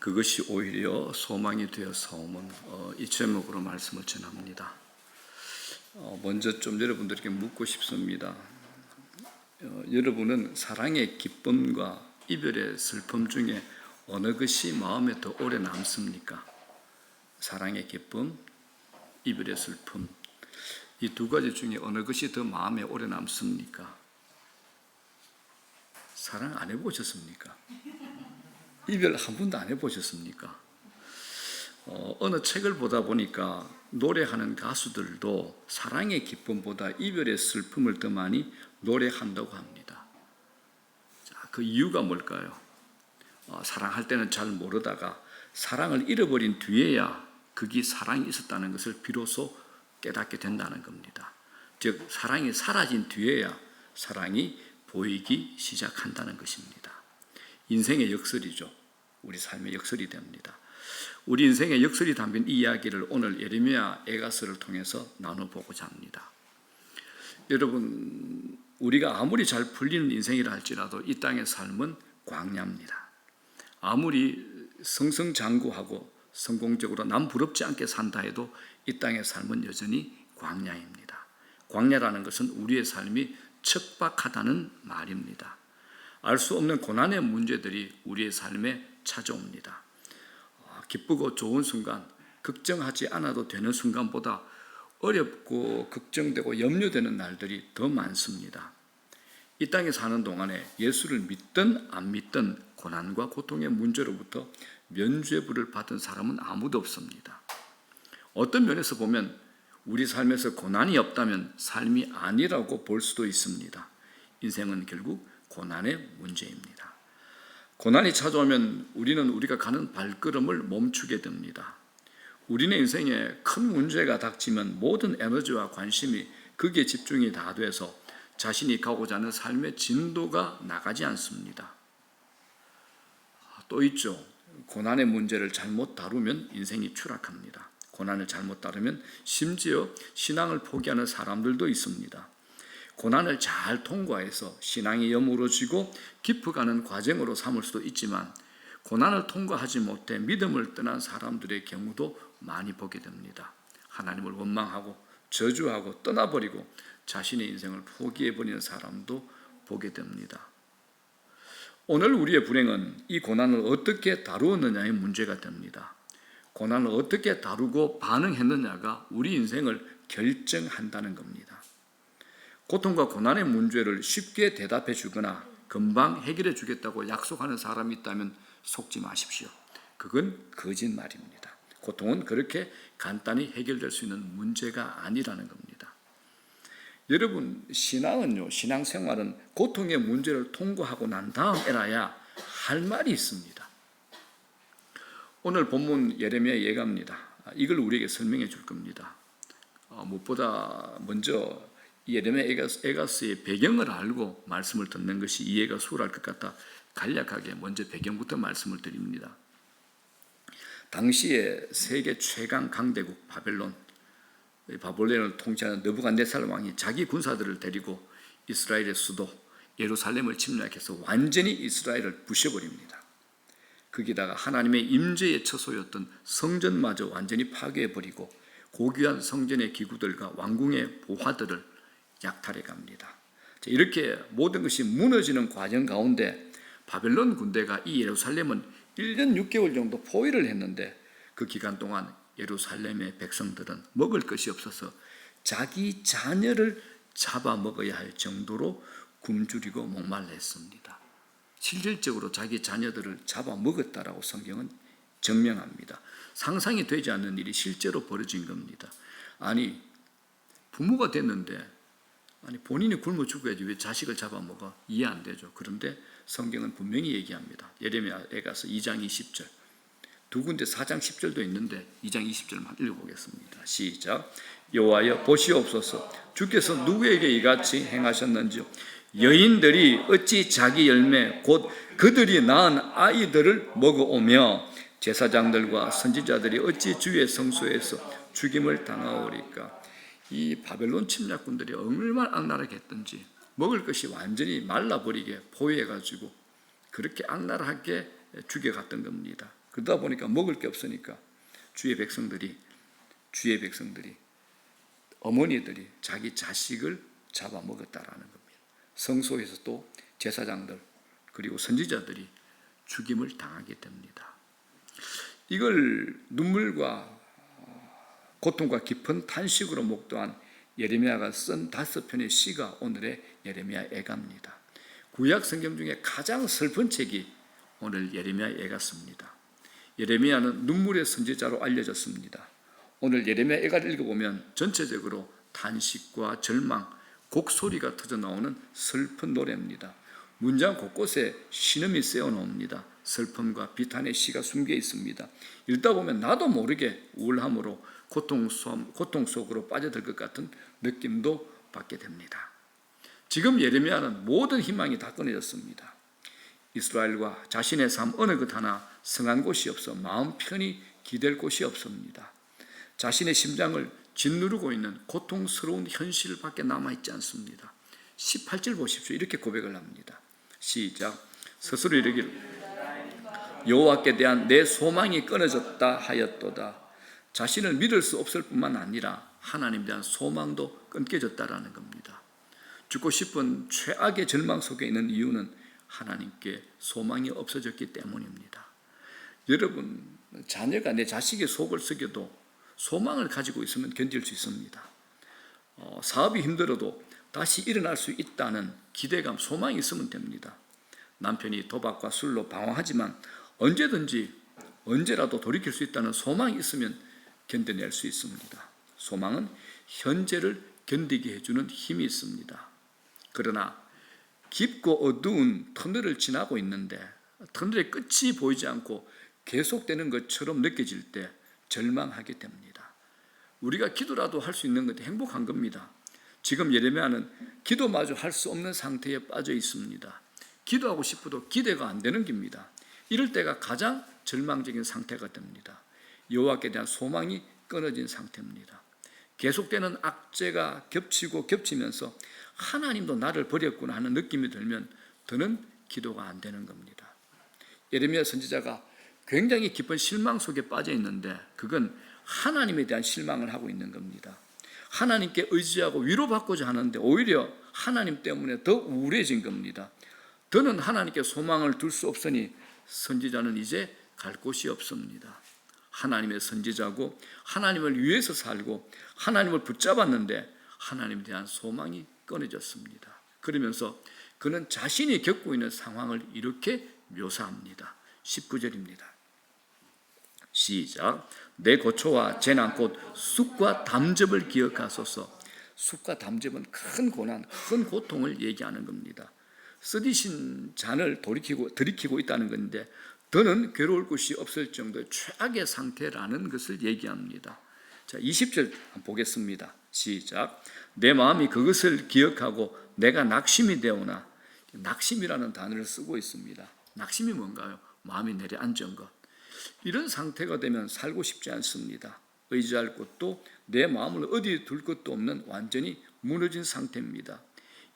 그것이 오히려 소망이 되어서 오면 이 제목으로 말씀을 전합니다. 먼저 좀 여러분들에게 묻고 싶습니다. 여러분은 사랑의 기쁨과 이별의 슬픔 중에 어느 것이 마음에 더 오래 남습니까? 사랑의 기쁨, 이별의 슬픔, 이 두 가지 중에 어느 것이 더 마음에 오래 남습니까? 사랑 안 해보셨습니까? 이별 한 번도 안 해보셨습니까? 어느 책을 보다 보니까 노래하는 가수들도 사랑의 기쁨보다 이별의 슬픔을 더 많이 노래한다고 합니다. 자, 그 이유가 뭘까요? 사랑할 때는 잘 모르다가 사랑을 잃어버린 뒤에야 그게 사랑이 있었다는 것을 비로소 깨닫게 된다는 겁니다. 즉 사랑이 사라진 뒤에야 사랑이 보이기 시작한다는 것입니다. 인생의 역설이죠. 우리 삶의 역설이 됩니다. 우리 인생의 역설이 담긴 이 이야기를 오늘 예레미야 에가서를 통해서 나눠보고자 합니다. 여러분, 우리가 아무리 잘 풀리는 인생이라 할지라도 이 땅의 삶은 광야입니다. 아무리 승승장구하고 성공적으로 남 부럽지 않게 산다 해도 이 땅의 삶은 여전히 광야입니다. 광야라는 것은 우리의 삶이 척박하다는 말입니다. 알 수 없는 고난의 문제들이 우리의 삶에 찾아옵니다. 기쁘고 좋은 순간, 걱정하지 않아도 되는 순간보다 어렵고 걱정되고 염려되는 날들이 더 많습니다. 이 땅에 사는 동안에 예수를 믿든 안 믿든 고난과 고통의 문제로부터 면죄부를 받은 사람은 아무도 없습니다. 어떤 면에서 보면 우리 삶에서 고난이 없다면 삶이 아니라고 볼 수도 있습니다. 인생은 결국 고난의 문제입니다. 고난이 찾아오면 우리는 우리가 가는 발걸음을 멈추게 됩니다. 우리네 인생에 큰 문제가 닥치면 모든 에너지와 관심이 거기에 집중이 다 돼서 자신이 가고자 하는 삶의 진도가 나가지 않습니다. 또 있죠. 고난의 문제를 잘못 다루면 인생이 추락합니다. 고난을 잘못 다루면 심지어 신앙을 포기하는 사람들도 있습니다. 고난을 잘 통과해서 신앙이 여물어지고 깊어가는 과정으로 삼을 수도 있지만 고난을 통과하지 못해 믿음을 떠난 사람들의 경우도 많이 보게 됩니다. 하나님을 원망하고 저주하고 떠나버리고 자신의 인생을 포기해버리는 사람도 보게 됩니다. 오늘 우리의 불행은 이 고난을 어떻게 다루었느냐의 문제가 됩니다. 고난을 어떻게 다루고 반응했느냐가 우리 인생을 결정한다는 겁니다. 고통과 고난의 문제를 쉽게 대답해 주거나 금방 해결해 주겠다고 약속하는 사람이 있다면 속지 마십시오. 그건 거짓말입니다. 고통은 그렇게 간단히 해결될 수 있는 문제가 아니라는 겁니다. 여러분, 신앙은요, 신앙생활은 고통의 문제를 통과하고 난 다음에라야 할 말이 있습니다. 오늘 본문 예레미야 예가입니다. 이걸 우리에게 설명해 줄 겁니다. 무엇보다 먼저 예레미야 에가서의 배경을 알고 말씀을 듣는 것이 이해가 수월할 것 같아 간략하게 먼저 배경부터 말씀을 드립니다. 당시에 세계 최강 강대국 바벨론을 통치하는 느부갓네살 왕이 자기 군사들을 데리고 이스라엘의 수도 예루살렘을 침략해서 완전히 이스라엘을 부셔버립니다. 거기다가 하나님의 임재의 처소였던 성전마저 완전히 파괴해버리고 고귀한 성전의 기구들과 왕궁의 보화들을 약탈해 갑니다. 이렇게 모든 것이 무너지는 과정 가운데 바벨론 군대가 이 예루살렘은 1년 6개월 정도 포위를 했는데 그 기간 동안 예루살렘의 백성들은 먹을 것이 없어서 자기 자녀를 잡아먹어야 할 정도로 굶주리고 목말랐습니다. 실질적으로 자기 자녀들을 잡아먹었다라고 성경은 증명합니다. 상상이 되지 않는 일이 실제로 벌어진 겁니다. 아니, 부모가 됐는데 본인이 굶어 죽어야지 왜 자식을 잡아먹어? 이해 안 되죠. 그런데 성경은 분명히 얘기합니다. 예레미야에 가서 2장 20절, 두 군데 4장 10절도 있는데 2장 20절만 읽어보겠습니다. 시작. 여호와여 보시옵소서, 주께서 누구에게 이같이 행하셨는지요? 여인들이 어찌 자기 열매 곧 그들이 낳은 아이들을 먹어오며 제사장들과 선지자들이 어찌 주의 성소에서 죽임을 당하오리까? 이 바벨론 침략군들이 얼마나 악랄하게 했던지 먹을 것이 완전히 말라버리게 포위해가지고 그렇게 악랄하게 죽여갔던 겁니다. 그러다 보니까 먹을 게 없으니까 주의 백성들이 어머니들이 자기 자식을 잡아먹었다라는 겁니다. 성소에서 또 제사장들 그리고 선지자들이 죽임을 당하게 됩니다. 이걸 눈물과 고통과 깊은 탄식으로 목도한 예레미야가 쓴 5편의 시가 오늘의 예레미야 애가입니다. 구약 성경 중에 가장 슬픈 책이 오늘 예레미야 애가입니다. 예레미야는 눈물의 선지자로 알려졌습니다. 오늘 예레미야 애가를 읽어보면 전체적으로 탄식과 절망, 곡소리가 터져나오는 슬픈 노래입니다. 문장 곳곳에 신음이 새어나옵니다. 슬픔과 비탄의 시가 숨겨 있습니다. 읽다 보면 나도 모르게 우울함으로 고통 속으로 빠져들 것 같은 느낌도 받게 됩니다. 지금 예레미야는 모든 희망이 다 끊어졌습니다. 이스라엘과 자신의 삶 어느 것 하나 성한 곳이 없어 마음 편히 기댈 곳이 없습니다. 자신의 심장을 짓누르고 있는 고통스러운 현실밖에 남아있지 않습니다. 18절 보십시오. 이렇게 고백을 합니다. 시작. 스스로 이르기를 여호와께 대한 내 소망이 끊어졌다 하였도다. 자신을 믿을 수 없을 뿐만 아니라 하나님에 대한 소망도 끊겨졌다라는 겁니다. 죽고 싶은 최악의 절망 속에 있는 이유는 하나님께 소망이 없어졌기 때문입니다. 여러분, 자녀가 내 자식의 속을 썩여도 소망을 가지고 있으면 견딜 수 있습니다. 사업이 힘들어도 다시 일어날 수 있다는 기대감, 소망이 있으면 됩니다. 남편이 도박과 술로 방황하지만 언제라도 돌이킬 수 있다는 소망이 있으면 견뎌낼 수 있습니다. 소망은 현재를 견디게 해주는 힘이 있습니다. 그러나 깊고 어두운 터널을 지나고 있는데 터널의 끝이 보이지 않고 계속되는 것처럼 느껴질 때 절망하게 됩니다. 우리가 기도라도 할 수 있는 것이 행복한 겁니다. 지금 예레미야는 기도마저 할 수 없는 상태에 빠져 있습니다. 기도하고 싶어도 기대가 안 되는 겁니다. 이럴 때가 가장 절망적인 상태가 됩니다. 여호와께 대한 소망이 끊어진 상태입니다. 계속되는 악재가 겹치면서 하나님도 나를 버렸구나 하는 느낌이 들면 더는 기도가 안 되는 겁니다. 예레미야 선지자가 굉장히 깊은 실망 속에 빠져 있는데 그건 하나님에 대한 실망을 하고 있는 겁니다. 하나님께 의지하고 위로받고자 하는데 오히려 하나님 때문에 더 우울해진 겁니다. 더는 하나님께 소망을 둘 수 없으니 선지자는 이제 갈 곳이 없습니다. 하나님의 선지자고 하나님을 위해서 살고 하나님을 붙잡았는데 하나님에 대한 소망이 끊어졌습니다. 그러면서 그는 자신이 겪고 있는 상황을 이렇게 묘사합니다. 19절입니다. 시작. 내 고초와 재난 곧 쑥과 담즙을 기억하소서. 쑥과 담즙은 큰 고난, 큰 고통을 얘기하는 겁니다. 쓰디신 잔을 들이키고 있다는 건데 더는 괴로울 곳이 없을 정도의 최악의 상태라는 것을 얘기합니다. 자, 20절 보겠습니다. 시작. 내 마음이 그것을 기억하고 내가 낙심이 되오나. 낙심이라는 단어를 쓰고 있습니다. 낙심이 뭔가요? 마음이 내려앉은 것. 이런 상태가 되면 살고 싶지 않습니다. 의지할 곳도 내 마음을 어디에 둘 것도 없는 완전히 무너진 상태입니다.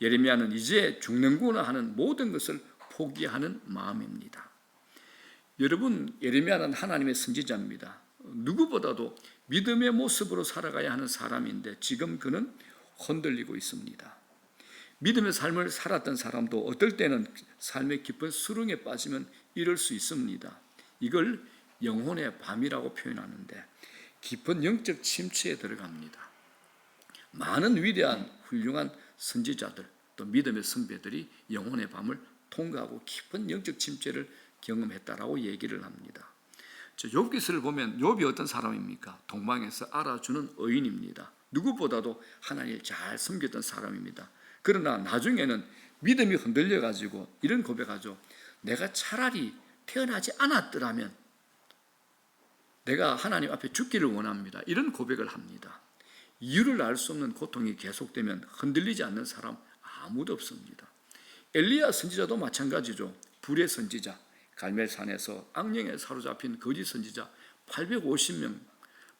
예레미야는 이제 죽는구나 하는 모든 것을 포기하는 마음입니다. 여러분, 예레미야는 하나님의 선지자입니다. 누구보다도 믿음의 모습으로 살아가야 하는 사람인데 지금 그는 흔들리고 있습니다. 믿음의 삶을 살았던 사람도 어떨 때는 삶의 깊은 수렁에 빠지면 이럴 수 있습니다. 이걸 영혼의 밤이라고 표현하는데 깊은 영적 침체에 들어갑니다. 많은 위대한 훌륭한 선지자들 또 믿음의 선배들이 영혼의 밤을 통과하고 깊은 영적 침체를 경험했다라고 얘기를 합니다. 욥기서를 보면 욥이 어떤 사람입니까? 동방에서 알아주는 의인입니다. 누구보다도 하나님을 잘 섬겼던 사람입니다. 그러나 나중에는 믿음이 흔들려가지고 이런 고백하죠. 내가 차라리 태어나지 않았더라면 내가 하나님 앞에 죽기를 원합니다. 이런 고백을 합니다. 이유를 알 수 없는 고통이 계속되면 흔들리지 않는 사람 아무도 없습니다. 엘리야 선지자도 마찬가지죠. 불의 선지자, 갈멜산에서 악령에 사로잡힌 거짓 선지자 850명,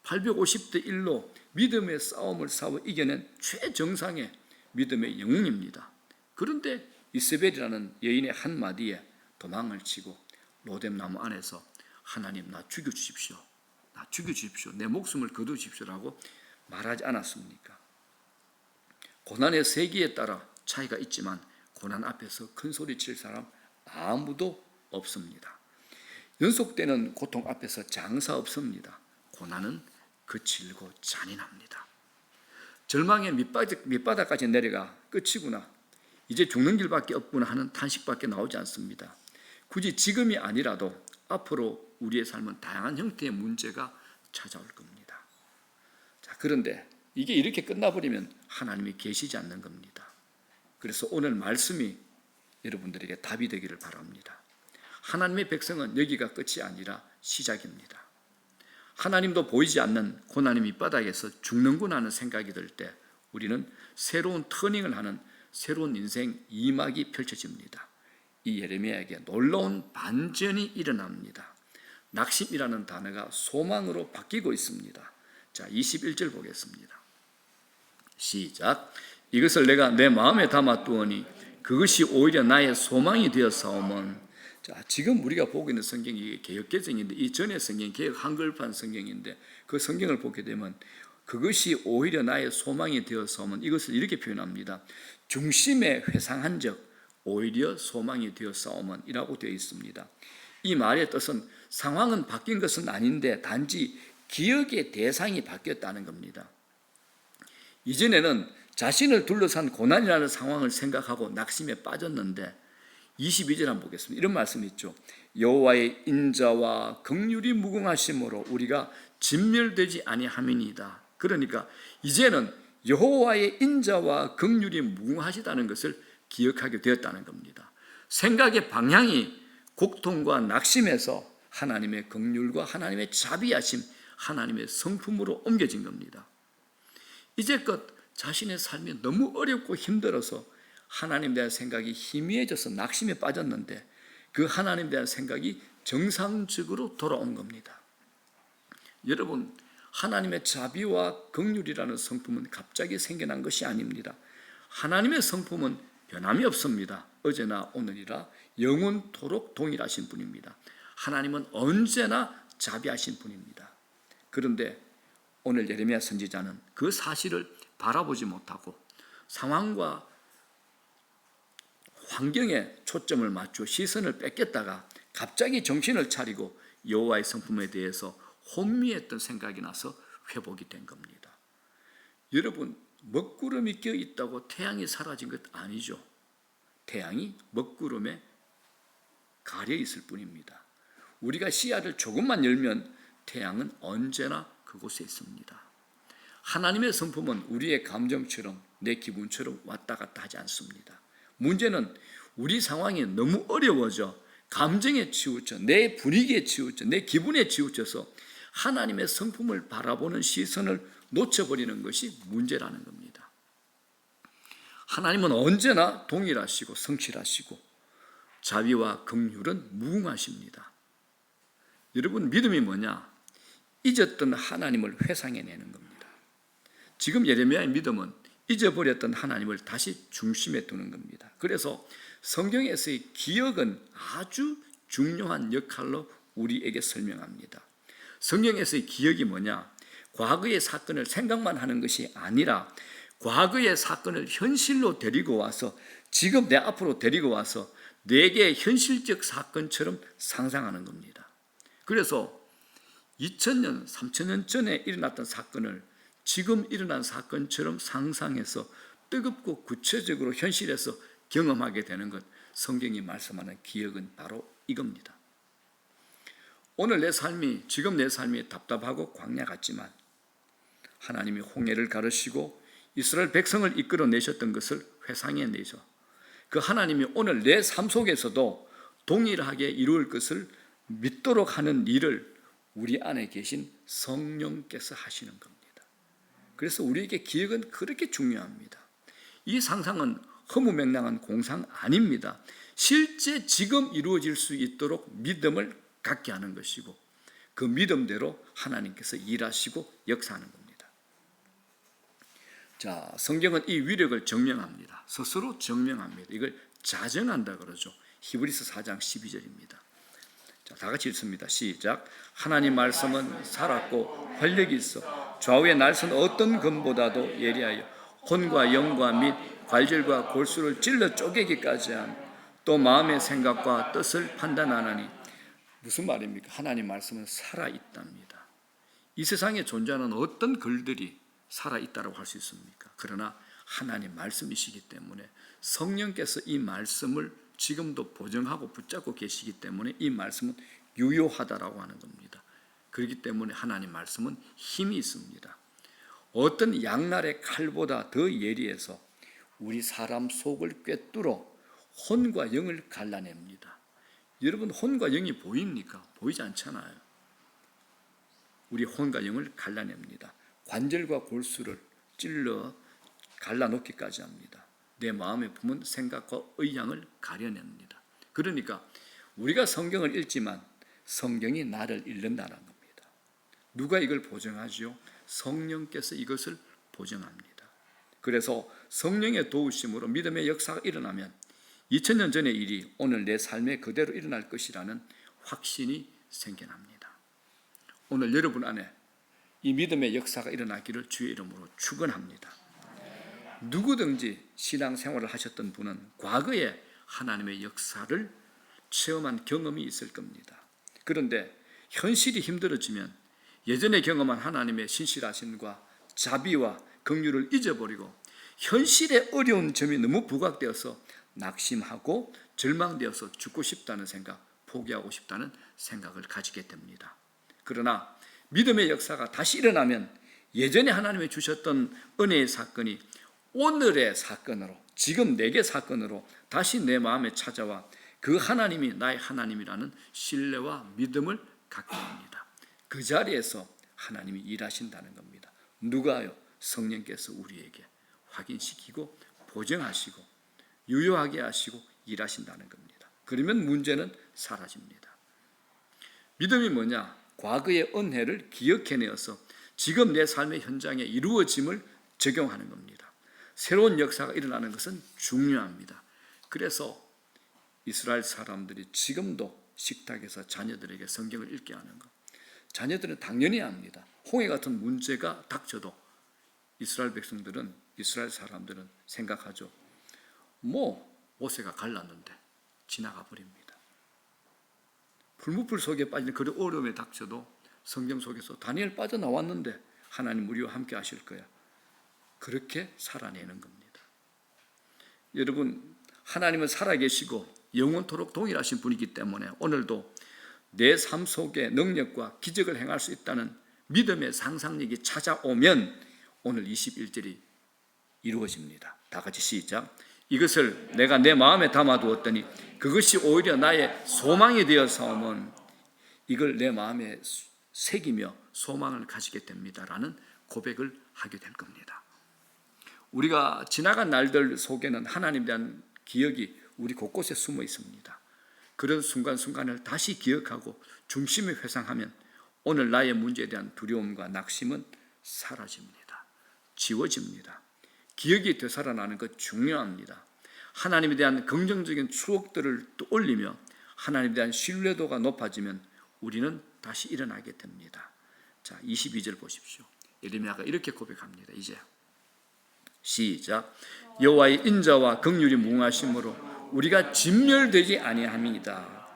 850대 1로 믿음의 싸움을 싸워 이겨낸 최정상의 믿음의 영웅입니다. 그런데 이세벨이라는 여인의 한마디에 도망을 치고 로뎀나무 안에서 하나님 나 죽여주십시오. 나 죽여주십시오. 내 목숨을 거두십시오라고 말하지 않았습니까? 고난의 세기에 따라 차이가 있지만 고난 앞에서 큰 소리 칠 사람 아무도 없습니다. 연속되는 고통 앞에서 장사 없습니다. 고난은 거칠고 잔인합니다. 절망의 밑바닥까지 내려가 끝이구나, 이제 죽는 길밖에 없구나 하는 탄식밖에 나오지 않습니다. 굳이 지금이 아니라도 앞으로 우리의 삶은 다양한 형태의 문제가 찾아올 겁니다. 자, 그런데 이게 이렇게 끝나버리면 하나님이 계시지 않는 겁니다. 그래서 오늘 말씀이 여러분들에게 답이 되기를 바랍니다. 하나님의 백성은 여기가 끝이 아니라 시작입니다. 하나님도 보이지 않는 고난의 밑바닥에서 죽는구나 하는 생각이 들 때 우리는 새로운 터닝을 하는 새로운 인생 2막이 펼쳐집니다. 이 예레미야에게 놀라운 반전이 일어납니다. 낙심이라는 단어가 소망으로 바뀌고 있습니다. 자, 21절 보겠습니다. 시작. 이것을 내가 내 마음에 담아두오니 그것이 오히려 나의 소망이 되었사오면. 자, 지금 우리가 보고 있는 성경이 개역개정인데 이전의 성경이 개역 한글판 성경인데 그 성경을 보게 되면 그것이 오히려 나의 소망이 되었사오면 이것을 이렇게 표현합니다. 중심에 회상한 적 오히려 소망이 되었사오면 이라고 되어 있습니다. 이 말의 뜻은 상황은 바뀐 것은 아닌데 단지 기억의 대상이 바뀌었다는 겁니다. 이전에는 자신을 둘러싼 고난이라는 상황을 생각하고 낙심에 빠졌는데 22절 한번 보겠습니다. 이런 말씀이 있죠. 여호와의 인자와 긍휼이 무궁하심으로 우리가 진멸되지 아니함이니이다. 그러니까 이제는 여호와의 인자와 긍휼이 무궁하시다는 것을 기억하게 되었다는 겁니다. 생각의 방향이 고통과 낙심에서 하나님의 긍휼과 하나님의 자비하심, 하나님의 성품으로 옮겨진 겁니다. 이제껏 자신의 삶이 너무 어렵고 힘들어서 하나님에 대한 생각이 희미해져서 낙심에 빠졌는데 그 하나님에 대한 생각이 정상적으로 돌아온 겁니다. 여러분, 하나님의 자비와 긍휼이라는 성품은 갑자기 생겨난 것이 아닙니다. 하나님의 성품은 변함이 없습니다. 어제나 오늘이라 영원토록 동일하신 분입니다. 하나님은 언제나 자비하신 분입니다. 그런데 오늘 예레미야 선지자는 그 사실을 바라보지 못하고 상황과 환경에 초점을 맞추어 시선을 뺏겼다가 갑자기 정신을 차리고 여호와의 성품에 대해서 혼미했던 생각이 나서 회복이 된 겁니다. 여러분, 먹구름이 껴있다고 태양이 사라진 것 아니죠. 태양이 먹구름에 가려 있을 뿐입니다. 우리가 시야를 조금만 열면 태양은 언제나 그곳에 있습니다. 하나님의 성품은 우리의 감정처럼 내 기분처럼 왔다 갔다 하지 않습니다. 문제는 우리 상황이 너무 어려워져 감정에 치우쳐 내 분위기에 치우쳐 내 기분에 치우쳐서 하나님의 성품을 바라보는 시선을 놓쳐버리는 것이 문제라는 겁니다. 하나님은 언제나 동일하시고 성실하시고 자비와 긍휼은 무궁하십니다. 여러분, 믿음이 뭐냐? 잊었던 하나님을 회상해내는 겁니다. 지금 예레미야의 믿음은 잊어버렸던 하나님을 다시 중심에 두는 겁니다. 그래서 성경에서의 기억은 아주 중요한 역할로 우리에게 설명합니다. 성경에서의 기억이 뭐냐? 과거의 사건을 생각만 하는 것이 아니라 과거의 사건을 현실로 데리고 와서 지금 내 앞으로 데리고 와서 내게 현실적 사건처럼 상상하는 겁니다. 그래서 2000년, 3000년 전에 일어났던 사건을 지금 일어난 사건처럼 상상해서 뜨겁고 구체적으로 현실에서 경험하게 되는 것, 성경이 말씀하는 기억은 바로 이겁니다. 오늘 내 삶이, 지금 내 삶이 답답하고 광야 같지만 하나님이 홍해를 가르시고 이스라엘 백성을 이끌어내셨던 것을 회상해내죠. 그 하나님이 오늘 내 삶 속에서도 동일하게 이루을 것을 믿도록 하는 일을 우리 안에 계신 성령께서 하시는 겁니다. 그래서 우리에게 기억은 그렇게 중요합니다. 이 상상은 허무맹랑한 공상 아닙니다. 실제 지금 이루어질 수 있도록 믿음을 갖게 하는 것이고 그 믿음대로 하나님께서 일하시고 역사하는 겁니다. 자, 성경은 이 위력을 증명합니다. 스스로 증명합니다. 이걸 자정한다 그러죠. 히브리서 4장 12절입니다. 자, 다 같이 읽습니다. 시작. 하나님 말씀은 살았고 활력이 있어 좌우의 날선 어떤 검보다도 예리하여 혼과 영과 및 관절과 골수를 찔러 쪼개기까지 한 또 마음의 생각과 뜻을 판단하나니. 무슨 말입니까? 하나님 말씀은 살아있답니다. 이 세상에 존재하는 어떤 글들이 살아있다고 할 수 있습니까? 그러나 하나님 말씀이시기 때문에 성령께서 이 말씀을 지금도 보증하고 붙잡고 계시기 때문에 이 말씀은 유효하다라고 하는 겁니다. 그렇기 때문에 하나님 말씀은 힘이 있습니다. 어떤 양날의 칼보다 더 예리해서 우리 사람 속을 꿰뚫어 혼과 영을 갈라냅니다. 여러분, 혼과 영이 보입니까? 보이지 않잖아요. 우리 혼과 영을 갈라냅니다. 관절과 골수를 찔러 갈라놓기까지 합니다. 내 마음에 품은 생각과 의향을 가려냅니다. 그러니까 우리가 성경을 읽지만 성경이 나를 읽는다는 겁니다. 누가 이걸 보증하지요? 성령께서 이것을 보증합니다. 그래서 성령의 도우심으로 믿음의 역사가 일어나면 2000년 전의 일이 오늘 내 삶에 그대로 일어날 것이라는 확신이 생겨납니다. 오늘 여러분 안에 이 믿음의 역사가 일어나기를 주의 이름으로 축원합니다. 누구든지 신앙생활을 하셨던 분은 과거에 하나님의 역사를 체험한 경험이 있을 겁니다. 그런데 현실이 힘들어지면 예전에 경험한 하나님의 신실하심과 자비와 긍휼을 잊어버리고 현실의 어려운 점이 너무 부각되어서 낙심하고 절망되어서 죽고 싶다는 생각, 포기하고 싶다는 생각을 가지게 됩니다. 그러나 믿음의 역사가 다시 일어나면 예전에 하나님이 주셨던 은혜의 사건이 오늘의 사건으로, 지금 내게 사건으로 다시 내 마음에 찾아와 그 하나님이 나의 하나님이라는 신뢰와 믿음을 갖게 됩니다. 그 자리에서 하나님이 일하신다는 겁니다. 누가요? 성령께서 우리에게 확인시키고 보증하시고 유효하게 하시고 일하신다는 겁니다. 그러면 문제는 사라집니다. 믿음이 뭐냐? 과거의 은혜를 기억해내어서 지금 내 삶의 현장에 이루어짐을 적용하는 겁니다. 새로운 역사가 일어나는 것은 중요합니다. 그래서 이스라엘 사람들이 지금도 식탁에서 자녀들에게 성경을 읽게 하는 것. 자녀들은 당연히 합니다. 홍해 같은 문제가 닥쳐도 이스라엘 백성들은, 이스라엘 사람들은 생각하죠. 모세가 갈랐는데 지나가 버립니다. 풀무불 속에 빠진 그런 어려움에 닥쳐도 성경 속에서 다니엘 빠져나왔는데 하나님 우리와 함께 하실 거야. 그렇게 살아내는 겁니다. 여러분, 하나님은 살아계시고 영원토록 동일하신 분이기 때문에 오늘도 내 삶 속에 능력과 기적을 행할 수 있다는 믿음의 상상력이 찾아오면 오늘 21절이 이루어집니다. 다 같이 시작. 이것을 내가 내 마음에 담아두었더니 그것이 오히려 나의 소망이 되어서면 이걸 내 마음에 새기며 소망을 가지게 됩니다라는 고백을 하게 될 겁니다. 우리가 지나간 날들 속에는 하나님에 대한 기억이 우리 곳곳에 숨어 있습니다. 그런 순간순간을 다시 기억하고 중심에 회상하면 오늘 나의 문제에 대한 두려움과 낙심은 사라집니다. 지워집니다. 기억이 되살아나는 것 중요합니다. 하나님에 대한 긍정적인 추억들을 떠올리며 하나님에 대한 신뢰도가 높아지면 우리는 다시 일어나게 됩니다. 자, 22절 보십시오. 예레미야가 이렇게 고백합니다. 이제 시작. 여호와의 인자와 긍휼이 무궁하심으로 우리가 진멸되지 아니함이니이다.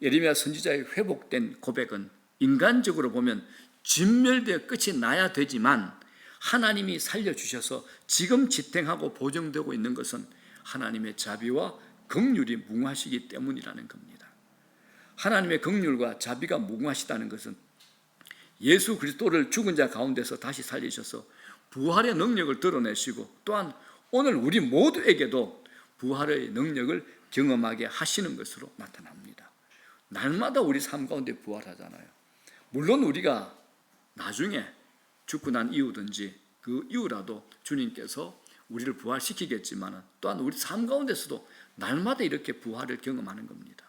예레미야 선지자의 회복된 고백은 인간적으로 보면 진멸되어 끝이 나야 되지만 하나님이 살려주셔서 지금 지탱하고 보정되고 있는 것은 하나님의 자비와 긍휼이 무궁하시기 때문이라는 겁니다. 하나님의 긍휼과 자비가 무궁하시다는 것은 예수 그리스도를 죽은 자 가운데서 다시 살리셔서 부활의 능력을 드러내시고 또한 오늘 우리 모두에게도 부활의 능력을 경험하게 하시는 것으로 나타납니다. 날마다 우리 삶 가운데 부활하잖아요. 물론 우리가 나중에 죽고 난 이후든지 그 이후라도 주님께서 우리를 부활시키겠지만 또한 우리 삶 가운데서도 날마다 이렇게 부활을 경험하는 겁니다.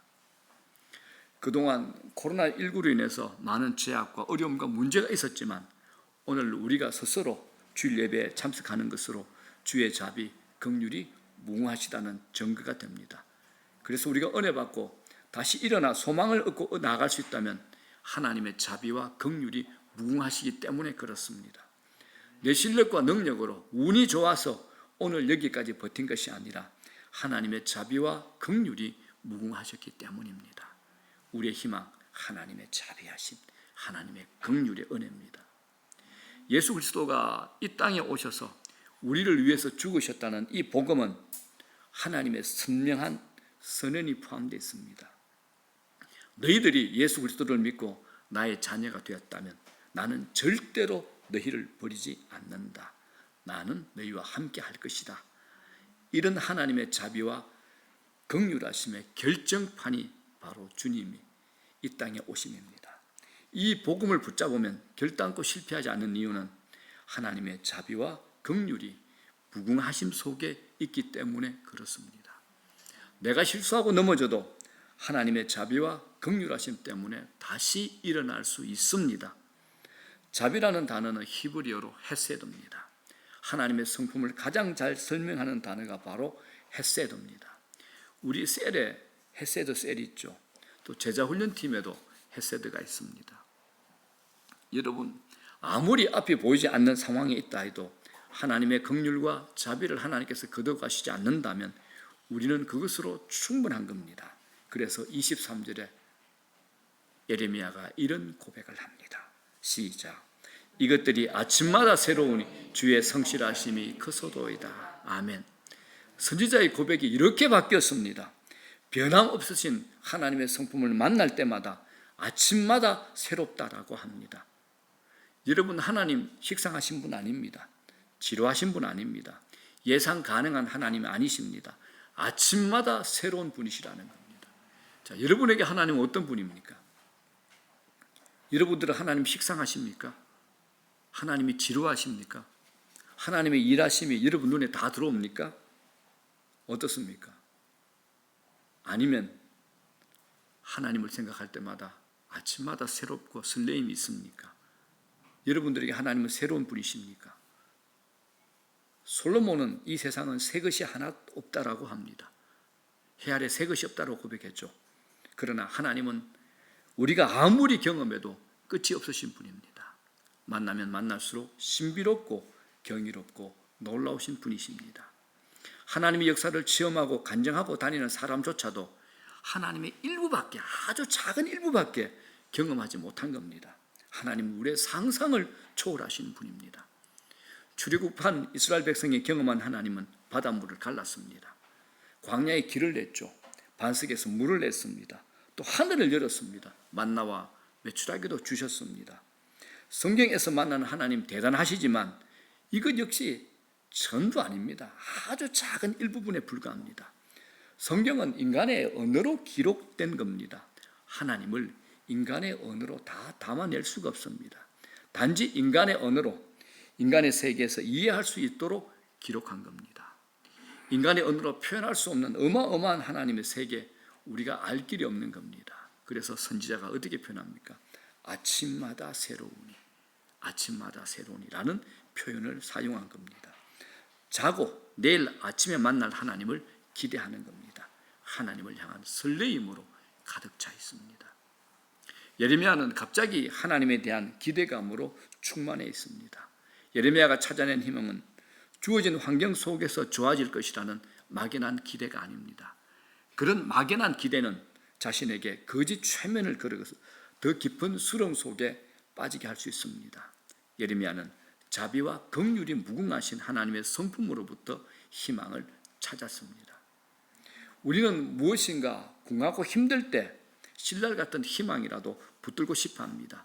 그동안 코로나19로 인해서 많은 제약과 어려움과 문제가 있었지만 오늘 우리가 스스로 주일 예배에 참석하는 것으로 주의 자비, 긍휼이 무궁하시다는 증거가 됩니다. 그래서 우리가 은혜 받고 다시 일어나 소망을 얻고 나아갈 수 있다면 하나님의 자비와 긍휼이 무궁하시기 때문에 그렇습니다. 내 실력과 능력으로 운이 좋아서 오늘 여기까지 버틴 것이 아니라 하나님의 자비와 긍휼이 무궁하셨기 때문입니다. 우리의 희망, 하나님의 자비하심, 하나님의 긍휼의 은혜입니다. 예수 그리스도가 이 땅에 오셔서 우리를 위해서 죽으셨다는 이 복음은 하나님의 선명한 선언이 포함되어 있습니다. 너희들이 예수 그리스도를 믿고 나의 자녀가 되었다면 나는 절대로 너희를 버리지 않는다. 나는 너희와 함께 할 것이다. 이런 하나님의 자비와 긍휼하심의 결정판이 바로 주님이 이 땅에 오심입니다. 이 복음을 붙잡으면 결단코 실패하지 않는 이유는 하나님의 자비와 긍휼이 무궁하심 속에 있기 때문에 그렇습니다. 내가 실수하고 넘어져도 하나님의 자비와 긍휼하심 때문에 다시 일어날 수 있습니다. 자비라는 단어는 히브리어로 헤세드입니다. 하나님의 성품을 가장 잘 설명하는 단어가 바로 헤세드입니다. 우리 셀에 헤세드 셀이 있죠. 또 제자훈련팀에도 헤세드가 있습니다. 여러분, 아무리 앞이 보이지 않는 상황에 있다 해도 하나님의 긍휼과 자비를 하나님께서 거둬가시지 않는다면 우리는 그것으로 충분한 겁니다. 그래서 23절에 예레미야가 이런 고백을 합니다. 시작. 이것들이 아침마다 새로우니 주의 성실하심이 크소도이다. 아멘. 선지자의 고백이 이렇게 바뀌었습니다. 변함없으신 하나님의 성품을 만날 때마다 아침마다 새롭다라고 합니다. 여러분, 하나님 식상하신 분 아닙니다. 지루하신 분 아닙니다. 예상 가능한 하나님이 아니십니다. 아침마다 새로운 분이시라는 겁니다. 자, 여러분에게 하나님은 어떤 분입니까? 여러분들은 하나님 식상하십니까? 하나님이 지루하십니까? 하나님의 일하심이 여러분 눈에 다 들어옵니까? 어떻습니까? 아니면 하나님을 생각할 때마다 아침마다 새롭고 설레임이 있습니까? 여러분들에게 하나님은 새로운 분이십니까? 솔로몬은 이 세상은 새 것이 하나 없다라고 합니다. 해 아래 새 것이 없다라고 고백했죠. 그러나 하나님은 우리가 아무리 경험해도 끝이 없으신 분입니다. 만나면 만날수록 신비롭고 경이롭고 놀라우신 분이십니다. 하나님의 역사를 체험하고 간증하고 다니는 사람조차도 하나님의 일부밖에, 아주 작은 일부밖에 경험하지 못한 겁니다. 하나님은 우리의 상상을 초월하시는 분입니다. 출애굽한 이스라엘 백성이 경험한 하나님은 바닷물을 갈랐습니다. 광야에 길을 냈죠. 반석에서 물을 냈습니다. 또 하늘을 열었습니다. 만나와 메추라기도 주셨습니다. 성경에서 만나는 하나님 대단하시지만 이것 역시 전부 아닙니다. 아주 작은 일부분에 불과합니다. 성경은 인간의 언어로 기록된 겁니다. 하나님을 인간의 언어로 다 담아낼 수가 없습니다. 단지 인간의 언어로 인간의 세계에서 이해할 수 있도록 기록한 겁니다. 인간의 언어로 표현할 수 없는 어마어마한 하나님의 세계, 우리가 알 길이 없는 겁니다. 그래서 선지자가 어떻게 표현합니까? 아침마다 새로우니, 아침마다 새로우니라는 표현을 사용한 겁니다. 자고 내일 아침에 만날 하나님을 기대하는 겁니다. 하나님을 향한 설레임으로 가득 차 있습니다. 예레미야는 갑자기 하나님에 대한 기대감으로 충만해 있습니다. 예레미야가 찾아낸 희망은 주어진 환경 속에서 좋아질 것이라는 막연한 기대가 아닙니다. 그런 막연한 기대는 자신에게 거짓 최면을 걸어서 더 깊은 수렁 속에 빠지게 할 수 있습니다. 예레미야는 자비와 긍휼이 무궁하신 하나님의 성품으로부터 희망을 찾았습니다. 우리는 무엇인가 궁하고 힘들 때 신랄 같은 희망이라도 붙들고 싶어 합니다.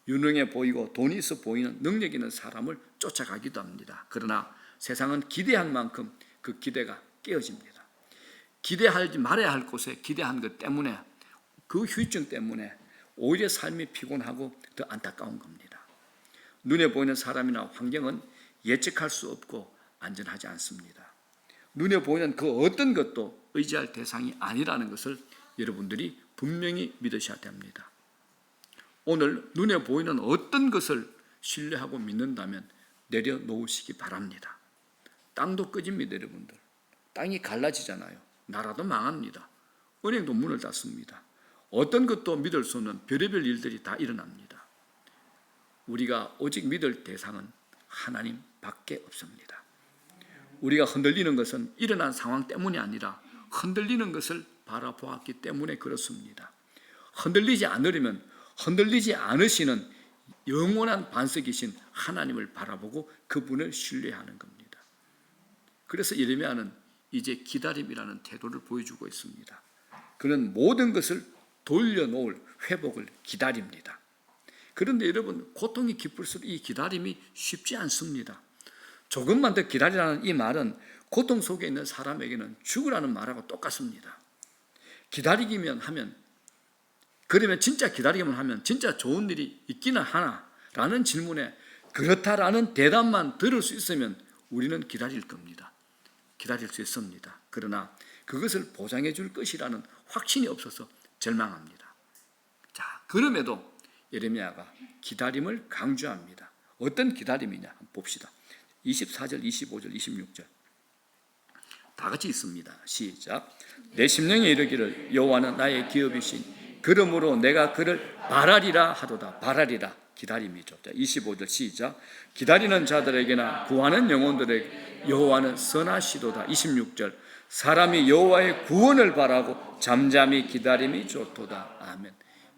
유능해 보이고 돈이 있어 보이는 능력 있는 사람을 쫓아가기도 합니다. 그러나 세상은 기대한 만큼 그 기대가 깨어집니다. 기대하지 말아야 할 곳에 기대한 것 때문에, 그 후유증 때문에 오히려 삶이 피곤하고 더 안타까운 겁니다. 눈에 보이는 사람이나 환경은 예측할 수 없고 안전하지 않습니다. 눈에 보이는 그 어떤 것도 의지할 대상이 아니라는 것을 여러분들이 분명히 믿으셔야 됩니다. 오늘 눈에 보이는 어떤 것을 신뢰하고 믿는다면 내려놓으시기 바랍니다. 땅도 꺼집니다, 여러분들. 땅이 갈라지잖아요. 나라도 망합니다. 은행도 문을 닫습니다. 어떤 것도 믿을 수 없는 별의별 일들이 다 일어납니다. 우리가 오직 믿을 대상은 하나님밖에 없습니다. 우리가 흔들리는 것은 일어난 상황 때문이 아니라 흔들리는 것을 바라보았기 때문에 그렇습니다. 흔들리지 않으시는 영원한 반석이신 하나님을 바라보고 그분을 신뢰하는 겁니다. 그래서 예레미야는 이제 기다림이라는 태도를 보여주고 있습니다. 그는 모든 것을 돌려놓을 회복을 기다립니다. 그런데 여러분, 고통이 깊을수록 이 기다림이 쉽지 않습니다. 조금만 더 기다리라는 이 말은 고통 속에 있는 사람에게는 죽으라는 말하고 똑같습니다. 기다리기만 하면, 그러면 진짜 기다리기만 하면 진짜 좋은 일이 있기는 하나? 라는 질문에 그렇다라는 대답만 들을 수 있으면 우리는 기다릴 겁니다. 기다릴 수 있습니다. 그러나 그것을 보장해 줄 것이라는 확신이 없어서 절망합니다. 자, 그럼에도 예레미야가 기다림을 강조합니다. 어떤 기다림이냐 한번 봅시다. 24절, 25절, 26절 다 같이 있습니다. 시작. 내 심령에 이르기를 여호와는 나의 기업이신 그러므로 내가 그를 바라리라 하도다. 바라리라, 기다림이죠. 자, 25절 시작. 기다리는 자들에게나 구하는 영혼들에게 여호와는 선하시도다. 26절 사람이 여호와의 구원을 바라고 잠잠히 기다림이 좋도다. 아멘.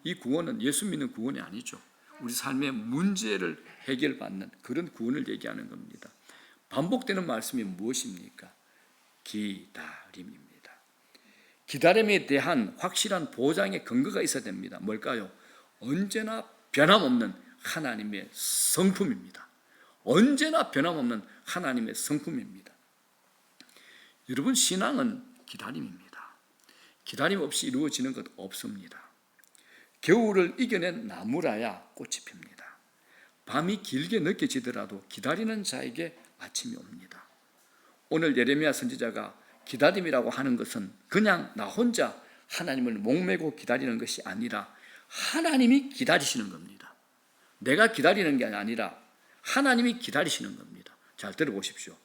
이 구원은 예수 믿는 구원이 아니죠. 우리 삶의 문제를 해결받는 그런 구원을 얘기하는 겁니다. 반복되는 말씀이 무엇입니까? 기다림입니다. 기다림에 대한 확실한 보장의 근거가 있어야 됩니다. 뭘까요? 언제나 변함없는 하나님의 성품입니다. 언제나 변함없는 하나님의 성품입니다. 여러분, 신앙은 기다림입니다. 기다림 없이 이루어지는 것 없습니다. 겨울을 이겨낸 나무라야 꽃이 핍니다. 밤이 길게 느껴지더라도 기다리는 자에게 아침이 옵니다. 오늘 예레미야 선지자가 기다림이라고 하는 것은 그냥 나 혼자 하나님을 목매고 기다리는 것이 아니라 하나님이 기다리시는 겁니다. 내가 기다리는 게 아니라 하나님이 기다리시는 겁니다. 잘 들어보십시오.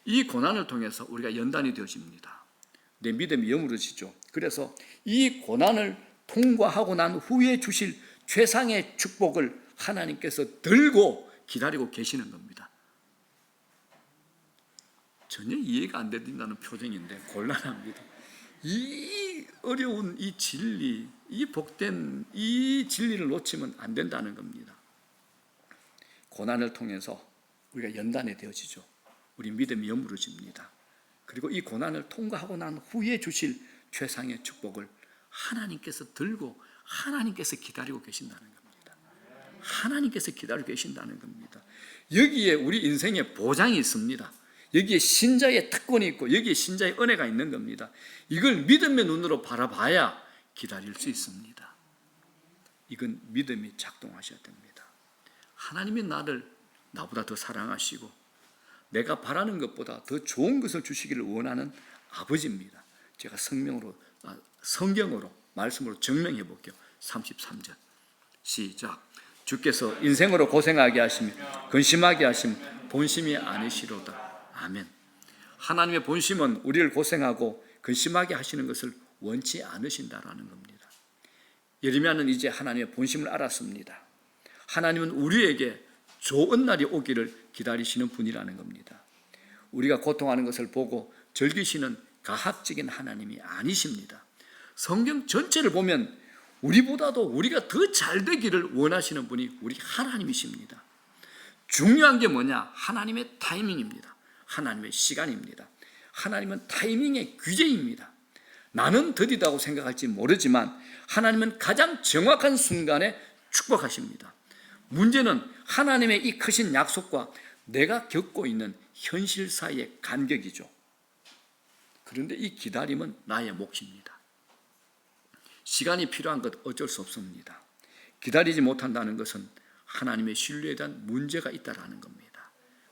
이 고난을 통해서 우리가 연단이 되어집니다. 내 믿음이 여물어지죠. 그래서 이 고난을 통과하고 난 후에 주실 최상의 축복을 하나님께서 들고 기다리고 계시는 겁니다. 전혀 이해가 안 된다는 표정인데 곤란합니다. 이 어려운 이 진리, 이 복된 이 진리를 놓치면 안 된다는 겁니다. 고난을 통해서 우리가 연단이 되어지죠. 우리 믿음이 여물어집니다. 그리고 이 고난을 통과하고 난 후에 주실 최상의 축복을 하나님께서 들고 하나님께서 기다리고 계신다는 겁니다. 하나님께서 기다리고 계신다는 겁니다. 여기에 우리 인생의 보장이 있습니다. 여기에 신자의 특권이 있고 여기에 신자의 은혜가 있는 겁니다. 이걸 믿음의 눈으로 바라봐야 기다릴 수 있습니다. 이건 믿음이 작동하셔야 됩니다. 하나님이 나를 나보다 더 사랑하시고 내가 바라는 것보다 더 좋은 것을 주시기를 원하는 아버지입니다. 제가 성경으로 말씀으로 증명해 볼게요. 33절 시작. 주께서 인생으로 고생하게 하시며 근심하게 하시면 본심이 아니시로다. 아멘. 하나님의 본심은 우리를 고생하고 근심하게 하시는 것을 원치 않으신다라는 겁니다. 예레미야는 이제 하나님의 본심을 알았습니다. 하나님은 우리에게 좋은 날이 오기를 기다리시는 분이라는 겁니다. 우리가 고통하는 것을 보고 즐기시는 가학적인 하나님이 아니십니다. 성경 전체를 보면 우리보다도 우리가 더 잘 되기를 원하시는 분이 우리 하나님이십니다. 중요한 게 뭐냐? 하나님의 타이밍입니다. 하나님의 시간입니다. 하나님은 타이밍의 귀재입니다. 나는 더디다고 생각할지 모르지만 하나님은 가장 정확한 순간에 축복하십니다. 문제는 하나님의 이 크신 약속과 내가 겪고 있는 현실 사이의 간격이죠. 그런데 이 기다림은 나의 몫입니다. 시간이 필요한 것 어쩔 수 없습니다. 기다리지 못한다는 것은 하나님의 신뢰에 대한 문제가 있다라는 겁니다.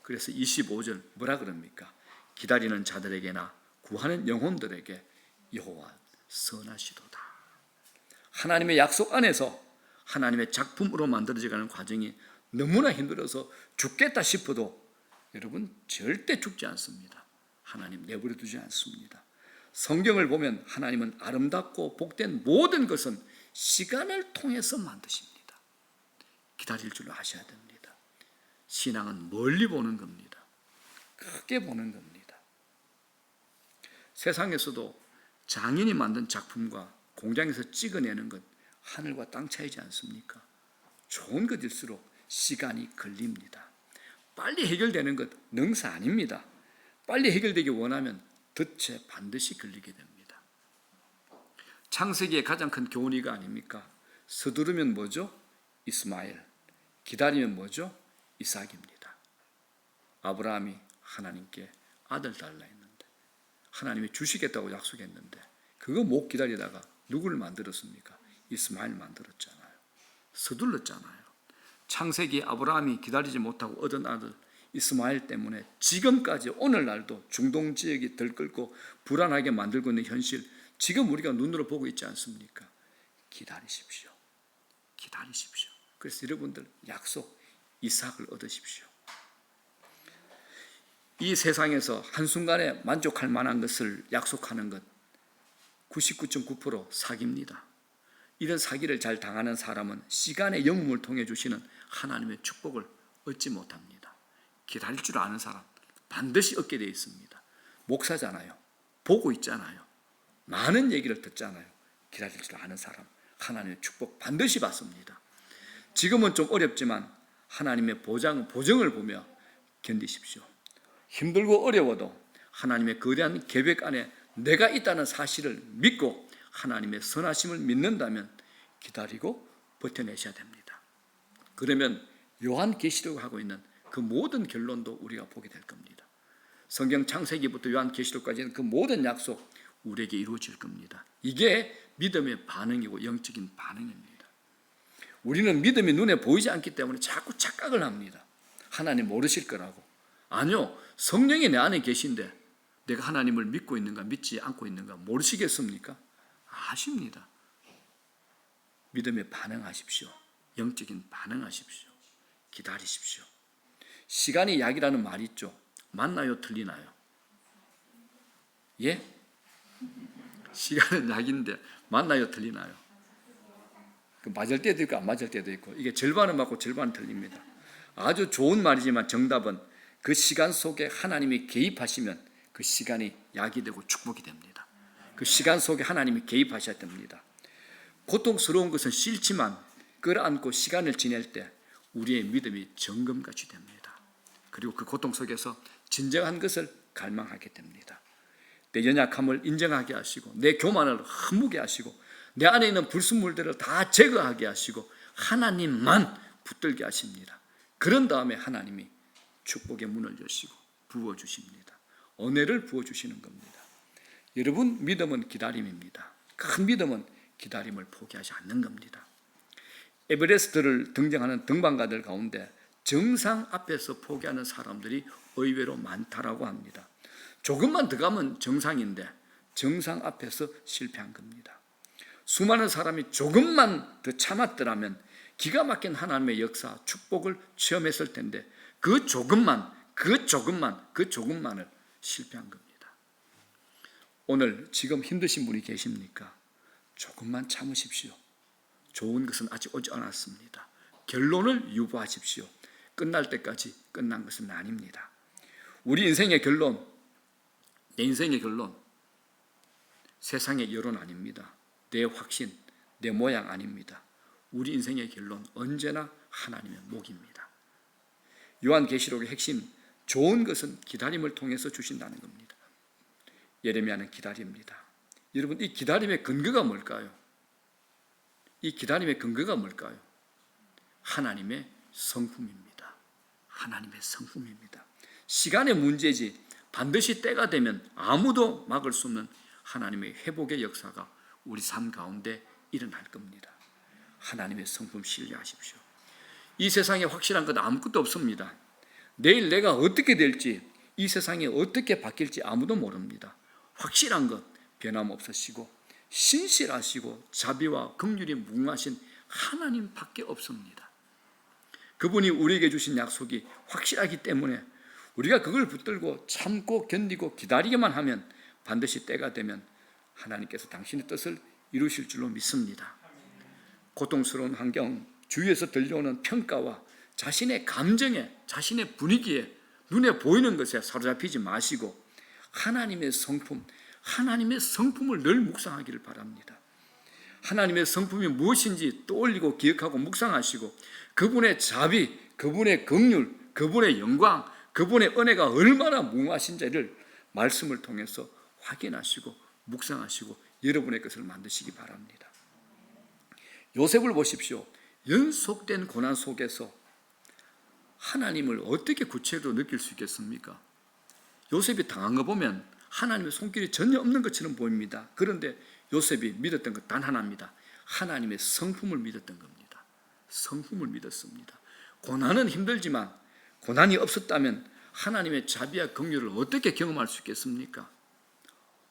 그래서 25절 뭐라 그럽니까? 기다리는 자들에게나 구하는 영혼들에게 여호와 선하시도다. 하나님의 약속 안에서 하나님의 작품으로 만들어져가는 과정이 너무나 힘들어서 죽겠다 싶어도 여러분 절대 죽지 않습니다. 하나님 내버려 두지 않습니다. 성경을 보면 하나님은 아름답고 복된 모든 것은 시간을 통해서 만드십니다. 기다릴 줄 아셔야 됩니다. 신앙은 멀리 보는 겁니다. 크게 보는 겁니다. 세상에서도 장인이 만든 작품과 공장에서 찍어내는 것 하늘과 땅 차이지 않습니까? 좋은 것일수록 시간이 걸립니다. 빨리 해결되는 것 능사 아닙니다. 빨리 해결되기 원하면 덫에 반드시 걸리게 됩니다. 창세기의 가장 큰 교훈이가 아닙니까? 서두르면 뭐죠? 이스마엘. 기다리면 뭐죠? 이삭입니다. 아브라함이 하나님께 아들 달라 했는데, 하나님이 주시겠다고 약속했는데 그거 못 기다리다가 누구를 만들었습니까? 이스마엘 만들었잖아요. 서둘렀잖아요. 창세기 아브라함이 기다리지 못하고 얻은 아들 이스마엘 때문에 지금까지 오늘날도 중동 지역이 들끓고 불안하게 만들고 있는 현실, 지금 우리가 눈으로 보고 있지 않습니까? 기다리십시오. 기다리십시오. 그래서 여러분들 약속 이삭을 얻으십시오. 이 세상에서 한순간에 만족할 만한 것을 약속하는 것 99.9% 사기입니다. 이런 사기를 잘 당하는 사람은 시간의 영웅을 통해 주시는 하나님의 축복을 얻지 못합니다. 기다릴 줄 아는 사람 반드시 얻게 되어 있습니다. 목사잖아요. 보고 있잖아요. 많은 얘기를 듣잖아요. 기다릴 줄 아는 사람 하나님의 축복 반드시 받습니다. 지금은 좀 어렵지만 하나님의 보정을 보며 견디십시오. 힘들고 어려워도 하나님의 거대한 계획 안에 내가 있다는 사실을 믿고 하나님의 선하심을 믿는다면 기다리고 버텨내셔야 됩니다. 그러면 요한계시록 하고 있는 그 모든 결론도 우리가 보게 될 겁니다. 성경 창세기부터 요한계시록까지는 그 모든 약속 우리에게 이루어질 겁니다. 이게 믿음의 반응이고 영적인 반응입니다. 우리는 믿음이 눈에 보이지 않기 때문에 자꾸 착각을 합니다. 하나님 모르실 거라고. 아니요, 성령이 내 안에 계신데 내가 하나님을 믿고 있는가 믿지 않고 있는가 모르시겠습니까? 아십니다. 믿음에 반응하십시오. 영적인 반응하십시오. 기다리십시오. 시간이 약이라는 말이 있죠. 맞나요? 틀리나요? 예? 시간은 약인데 맞나요? 틀리나요? 맞을 때도 있고 안 맞을 때도 있고, 이게 절반은 맞고 절반은 틀립니다. 아주 좋은 말이지만 정답은 그 시간 속에 하나님이 개입하시면 그 시간이 약이 되고 축복이 됩니다. 그 시간 속에 하나님이 개입하셔야 됩니다. 고통스러운 것은 싫지만 끌어안고 시간을 지낼 때 우리의 믿음이 정금같이 됩니다. 그리고 그 고통 속에서 진정한 것을 갈망하게 됩니다. 내 연약함을 인정하게 하시고 내 교만을 허무게 하시고 내 안에 있는 불순물들을 다 제거하게 하시고 하나님만 붙들게 하십니다. 그런 다음에 하나님이 축복의 문을 여시고 부어주십니다. 은혜를 부어주시는 겁니다. 여러분, 믿음은 기다림입니다. 큰 믿음은 기다림을 포기하지 않는 겁니다. 에베레스트를 등정하는 등반가들 가운데 정상 앞에서 포기하는 사람들이 의외로 많다라고 합니다. 조금만 더 가면 정상인데 정상 앞에서 실패한 겁니다. 수많은 사람이 조금만 더 참았더라면 기가 막힌 하나님의 역사, 축복을 체험했을 텐데 그 조금만을 실패한 겁니다. 오늘 지금 힘드신 분이 계십니까? 조금만 참으십시오. 좋은 것은 아직 오지 않았습니다. 결론을 유보하십시오. 끝날 때까지 끝난 것은 아닙니다. 우리 인생의 결론, 내 인생의 결론, 세상의 여론 아닙니다. 내 확신, 내 모양 아닙니다. 우리 인생의 결론 언제나 하나님의 목입니다. 요한계시록의 핵심, 좋은 것은 기다림을 통해서 주신다는 겁니다. 예레미야는 기다립니다. 여러분, 이 기다림의 근거가 뭘까요? 이 기다림의 근거가 뭘까요? 하나님의 성품입니다. 하나님의 성품입니다. 시간의 문제지 반드시 때가 되면 아무도 막을 수 없는 하나님의 회복의 역사가 우리 삶 가운데 일어날 겁니다. 하나님의 성품 신뢰하십시오. 이 세상에 확실한 것 아무것도 없습니다. 내일 내가 어떻게 될지, 이 세상이 어떻게 바뀔지 아무도 모릅니다. 확실한 것, 변함없으시고 신실하시고 자비와 긍휼이 무궁하신 하나님밖에 없습니다. 그분이 우리에게 주신 약속이 확실하기 때문에 우리가 그걸 붙들고 참고 견디고 기다리기만 하면 반드시 때가 되면 하나님께서 당신의 뜻을 이루실 줄로 믿습니다. 고통스러운 환경, 주위에서 들려오는 평가와 자신의 감정에, 자신의 분위기에, 눈에 보이는 것에 사로잡히지 마시고 하나님의 성품을 늘 묵상하기를 바랍니다. 하나님의 성품이 무엇인지 떠올리고 기억하고 묵상하시고 그분의 자비, 그분의 긍휼, 그분의 영광, 그분의 은혜가 얼마나 무궁하신지를 말씀을 통해서 확인하시고 묵상하시고 여러분의 것을 만드시기 바랍니다. 요셉을 보십시오. 연속된 고난 속에서 하나님을 어떻게 구체적으로 느낄 수 있겠습니까? 요셉이 당한 거 보면 하나님의 손길이 전혀 없는 것처럼 보입니다. 그런데 요셉이 믿었던 것 단 하나입니다. 하나님의 성품을 믿었던 겁니다. 성품을 믿었습니다. 고난은 힘들지만 고난이 없었다면 하나님의 자비와 긍휼을 어떻게 경험할 수 있겠습니까?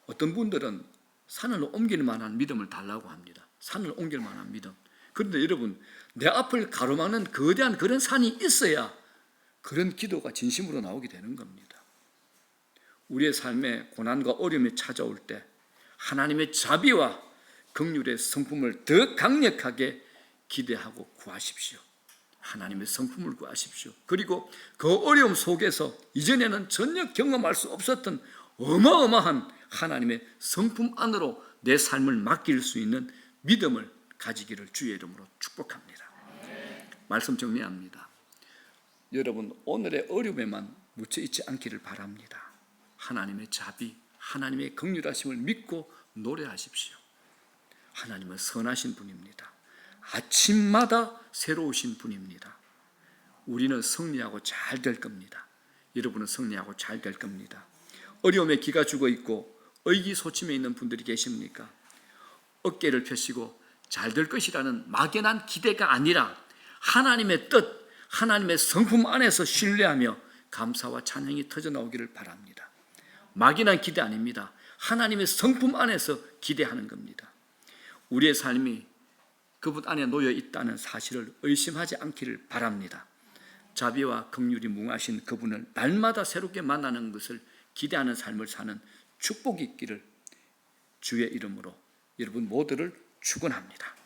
어떤 분들은 산을 옮길 만한 믿음을 달라고 합니다. 산을 옮길 만한 믿음. 그런데 여러분, 내 앞을 가로막는 거대한 그런 산이 있어야 그런 기도가 진심으로 나오게 되는 겁니다. 우리의 삶에 고난과 어려움이 찾아올 때 하나님의 자비와 긍휼의 성품을 더 강력하게 기대하고 구하십시오. 하나님의 성품을 구하십시오. 그리고 그 어려움 속에서 이전에는 전혀 경험할 수 없었던 어마어마한 하나님의 성품 안으로 내 삶을 맡길 수 있는 믿음을 가지기를 주의 이름으로 축복합니다. 말씀 정리합니다. 여러분, 오늘의 어려움에만 묻혀 있지 않기를 바랍니다. 하나님의 자비, 하나님의 긍휼하심을 믿고 노래하십시오. 하나님은 선하신 분입니다. 아침마다 새로우신 분입니다. 우리는 승리하고 잘 될 겁니다. 여러분은 승리하고 잘 될 겁니다. 어려움에 기가 죽어 있고 의기소침해 있는 분들이 계십니까? 어깨를 펴시고 잘 될 것이라는 막연한 기대가 아니라 하나님의 뜻, 하나님의 성품 안에서 신뢰하며 감사와 찬양이 터져나오기를 바랍니다. 막연한 기대 아닙니다. 하나님의 성품 안에서 기대하는 겁니다. 우리의 삶이 그분 안에 놓여 있다는 사실을 의심하지 않기를 바랍니다. 자비와 긍휼이 무궁하신 그분을 날마다 새롭게 만나는 것을 기대하는 삶을 사는 축복이 있기를 주의 이름으로 여러분 모두를 축원합니다.